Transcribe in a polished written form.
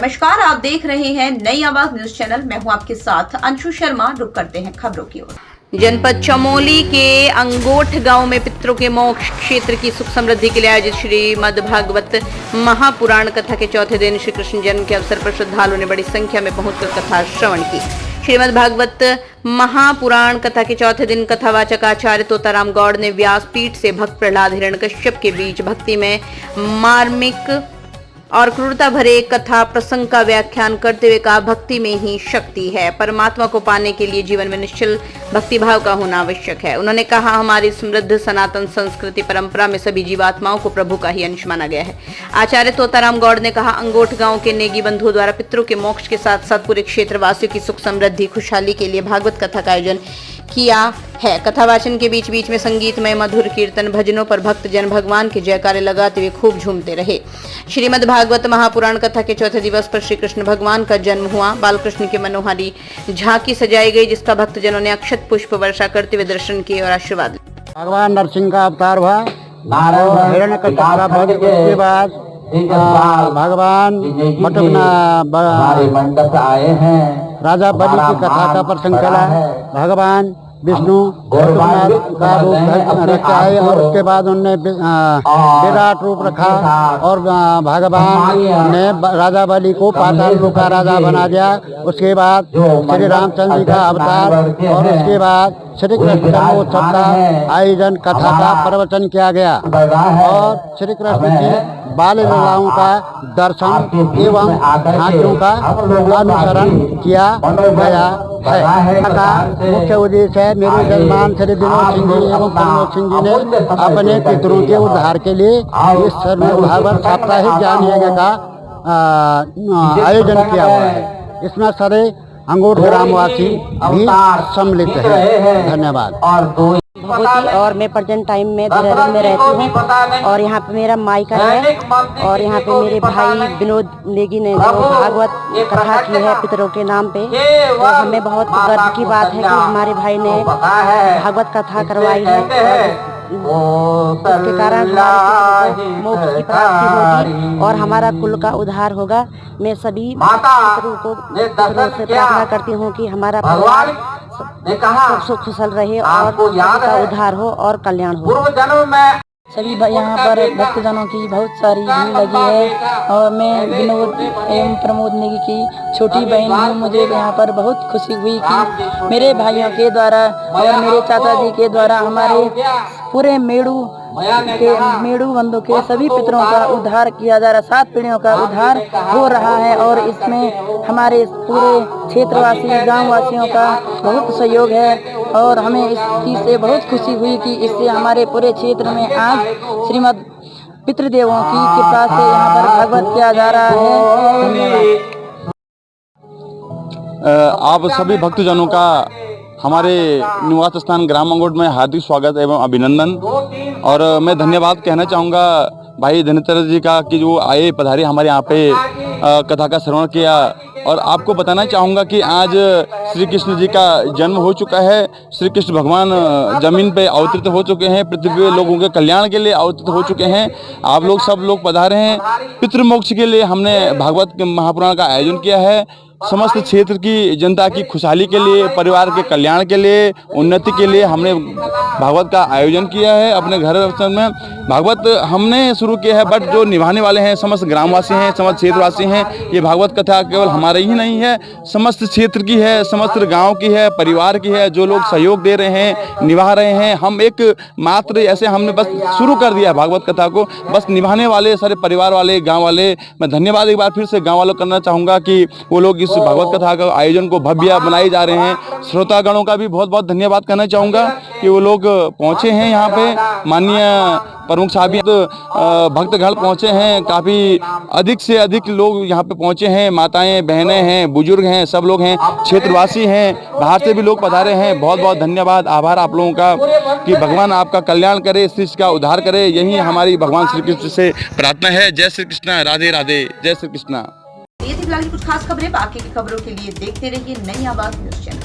नमस्कार, आप देख रहे हैं नई आवाज न्यूज चैनल। मैं हूं आपके साथ अंशु शर्मा। रुक करते हैं खबरों की ओर। जनपद चमोली के अंगोठ गांव में पितरों के मोक्ष क्षेत्र की सुख समृद्धि के लिए आयोजित श्रीमद् भागवत महापुराण कथा के चौथे दिन श्री कृष्ण जन्म के अवसर पर श्रद्धालुओं ने बड़ी संख्या में पहुंचकर कथा श्रवण की। श्रीमद् भागवत महापुराण कथा के चौथे दिन कथावाचक आचार्य तोताराम गौड़ ने व्यासपीठ से भक्त प्रहलाद हिरण्यकश्यप के बीच भक्ति में मार्मिक और क्रूरता भरे कथा प्रसंग का व्याख्यान करते हुए कहा, भक्ति में ही शक्ति है। परमात्मा को पाने के लिए जीवन में निश्चल भक्ति भाव का होना आवश्यक है। उन्होंने कहा, हमारी समृद्ध सनातन संस्कृति परंपरा में सभी जीवात्माओं को प्रभु का ही अंश माना गया है। आचार्य तोताराम गौड़ ने कहा, अंगोठ गांव के नेगी बंधुओं द्वारा पितरों के मोक्ष के साथ साथ पूरे क्षेत्र वासियों की सुख समृद्धि खुशहाली के लिए भागवत कथा का आयोजन किया है। कथावाचन के बीच बीच में संगीतमय मधुर कीर्तन भजनों पर भक्त जन भगवान के जयकारे लगाते हुए खूब झूमते रहे। श्रीमद् भागवत महापुराण कथा के चौथे दिवस पर श्री कृष्ण भगवान का जन्म हुआ। बालकृष्ण की मनोहारी झांकी सजाई गई, जिसका भक्तजनों ने अक्षत पुष्प वर्षा करते हुए दर्शन किए और आशीर्वाद। भगवान नरसिंह का अवतार हुआ, हिरण्यकश्यप का वध के बाद भगवान मंडप आए हैं। राजा बलि की कथा का प्रसंग चला। भगवान विष्णु का रूप रखा है और उसके बाद उनने विराट रूप रखा और भगवान ने राजा बलि को पाताल लोक का राजा बना दिया। उसके बाद श्री रामचंद्र जी का अवतार और उसके बाद श्री कृष्ण जन्मोत्सव का आयोजन कथा का प्रवचन किया गया और श्री कृष्ण की बाल लीलाओं का दर्शन एवं झांकियों का अनुसरण किया गया है। मुख्य उद्देश्य है, मेरे जजमान श्री विनोद सिंह जी एवं प्रमोद सिंह जी ने अपने पितरों के उद्धार के लिए इस भागवत साप्ताहिक ज्ञान यज्ञ का आयोजन किया हुआ है। इसमें सारे अंगोठ ग्रामवासी भी सम्मिलित हैं। धन्यवाद। भगवती और मैं प्रेजेंट टाइम में देहरादून में रहती हूँ और यहाँ पे मेरा मायका है और यहाँ पे मेरे भाई विनोद नेगी ने जो भागवत कथा की है पितरों के नाम पे, तो हमें बहुत गर्व की बात है कि हमारे भाई ने भागवत कथा करवाई है। इसके कारण हमारे मोक्ष की प्राप्ति होगी और हमारा कुल का उद्धार होगा। मैं सभी पितरों से प्रार्थना करती हूँ कि हमारा परिवार सुख कुशल रहे और का उद्धार हो और कल्याण हो। सभी यहाँ पर भक्तजनों की बहुत सारी भीड़ लगी है और मैं विनोद एवं प्रमोद नेगी की छोटी बहन हूँ। मुझे यहाँ पर बहुत खुशी हुई कि मेरे भाइयों के द्वारा और मेरे चाचा जी के द्वारा हमारे पूरे मेड़ू बंधु के सभी पितरों का उद्धार किया जा रहा है। 7 पीढ़ियों का उद्धार हो रहा है और इसमें हमारे पूरे क्षेत्रवासी गाँव वासियों का बहुत सहयोग है और हमें इस चीज़ से बहुत खुशी हुई कि इससे हमारे पूरे क्षेत्र में आज श्रीमद् पितृदेवों की कृपा से यहाँ पर भागवत किया जा रहा है। धन्यवाद। आप सभी भक्तजनों का हमारे निवास स्थान ग्राम अंगोठ में हार्दिक स्वागत एवं अभिनंदन। और मैं धन्यवाद कहना चाहूँगा भाई धनेश्वर जी का कि जो आए पधारे हमारे यहाँ पे कथा का श्रवण किया। और आपको बताना चाहूँगा कि आज श्री कृष्ण जी का जन्म हो चुका है। श्री कृष्ण भगवान जमीन पे अवतरित हो चुके हैं, पृथ्वी पे लोगों के कल्याण के लिए अवतरित हो चुके हैं। आप लोग सब लोग पधारे हैं। पितृमोक्ष के लिए हमने भागवत महापुराण का आयोजन किया है। समस्त क्षेत्र की जनता की खुशहाली के लिए, परिवार के कल्याण के लिए, उन्नति के लिए हमने भागवत का आयोजन किया है। अपने घर में भागवत हमने शुरू किया है, बट जो निभाने वाले हैं समस्त ग्रामवासी हैं, समस्त क्षेत्रवासी हैं। ये भागवत कथा केवल हमारे ही नहीं है, समस्त क्षेत्र की है, समस्त गांव की है, परिवार की है। जो लोग सहयोग दे रहे हैं, निभा रहे हैं। हम एक मात्र ऐसे हमने बस शुरू कर दिया भागवत कथा को, बस निभाने वाले सारे परिवार वाले, गाँव वाले। मैं धन्यवाद एक बार फिर से गाँव वालों करना चाहूँगा कि वो लोग इस भागवत कथा का आयोजन को भव्य बनाए जा रहे हैं। श्रोतागणों का भी बहुत बहुत धन्यवाद करना चाहूँगा कि वो लोग पहुँचे हैं यहाँ पे। माननीय प्रमुख साहब भक्तगण पहुँचे हैं, काफ़ी अधिक से अधिक लोग यहाँ पे पहुँचे हैं। माताएं, बहनें हैं, बुजुर्ग हैं, सब लोग हैं, क्षेत्रवासी हैं, बाहर से भी लोग पधारे हैं। बहुत बहुत धन्यवाद, आभार आप लोगों का कि भगवान आपका कल्याण करे, सृष्टि का उद्धार करे। यही हमारी भगवान श्री कृष्ण से प्रार्थना है। जय श्री कृष्ण, राधे राधे, जय श्री कृष्ण। ये थी फिलहाल कुछ खास खबरें। बाकी की खबरों के लिए देखते रहिए नई आवाज न्यूज चैनल।